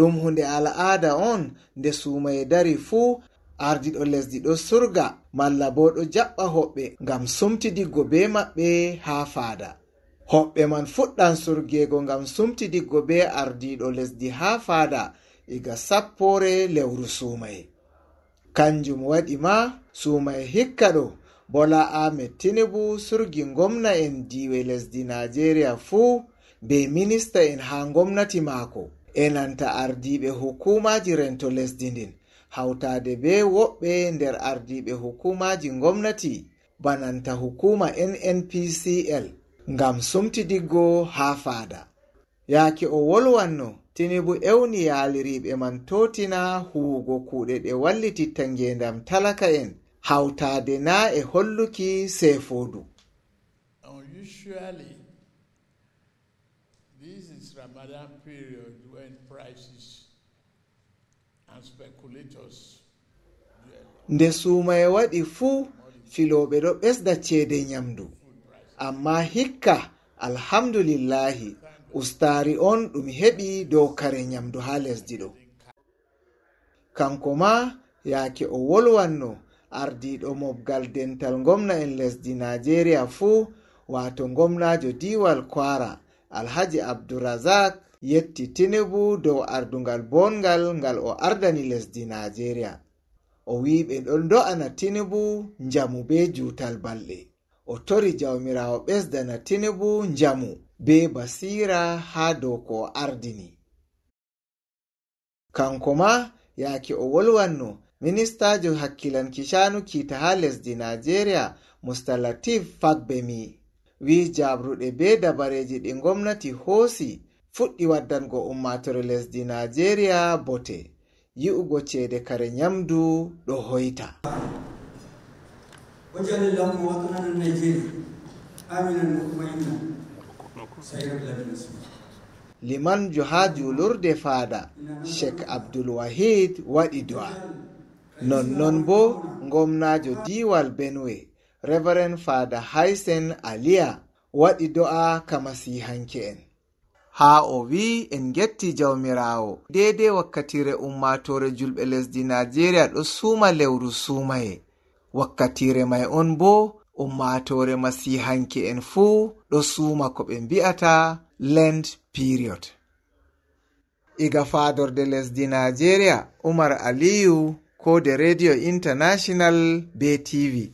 ɗum hunde al'aada on nde suumaye dari fuu ardiɗo lesdi ɗo surga malla bo ɗo jaɓɓa hoɓɓe ngam sumtidiggo be maɓɓe haa faada. Hoɓɓe man fuɗɗan surgeego ngam sumtidiggo be ardiɗo lesdi haa faada iga sappore lewru suumaye. Kanjum waɗi ma suumaye hikka ɗo Bola Ahmed Tinubu surgi gomna en diiwe lesdi Najeriya fuu be minista en haa gomnati maako enanta ardiɓe hukumaji rento lesdi ndin hawtade be woɓɓe nder ardiɓe hukumaji gomnati bananta hukuma NNPCL ngam sumtidiggo haa faada. Yaake o wolwanno Tinubu ewni yaaliriɓe man totina huwugo kuuɗe ɗe wallititta ngendam talaka en hawtade na e holluki seefoodu. Unusually, this is Ramadan period when prices and speculators nde suumaye waɗi fuu filooɓe ɗo ɓesda ceede nyamdu, amma hikka alhamdulillahi ustaari on ɗum heɓi dow kare nyamdu haa lesdi ɗo. Kanko ma yaake o wolwanno ardiɗo mobgal dental gomna en lesdi Najeriya fuu wato gomnajo diwal Kwara Alhaji Abdulrazak yetti Tinubu dow ardungal bongal ngal o ardani lesdi Najeriya. O wi ɓe ɗon do'ana Tinubu njamu be juutal balɗe. O tori jawmirawo ɓesdana Tinubu njamu be basira haa dow ko o ardini. Kanko ma yaake o wolwanno ministajo hakkilanki shanu kiita haa lesdi Najeriya Musta Latif Fagbemi wi jabruɗe be dabareji ɗi gomnati hoosi fuɗɗi waddango ummatore lesdi Najeriya bote yi'ugo ceede kare nyamdu ɗo hoyta. Limanjo haa julurde faada Sheikh Abdul Wahid waɗi du'a. Nonnon bo gomnajo diwal Benue Reverend Fada Haisen Aliya waɗi do'a ka masihanke en. Haa o wi en getti jawmirawo daidai wakkatire ummatore julɓe lesdi Najeriya ɗo suuma lewru suumaye. Wakkatire mai on bo ummatore masihanke en fuu ɗo suuma ko ɓe mbi'ata Lent period. Iga faadorde lesdi Najeriya Umar Aliyu ko de Radio International be TV.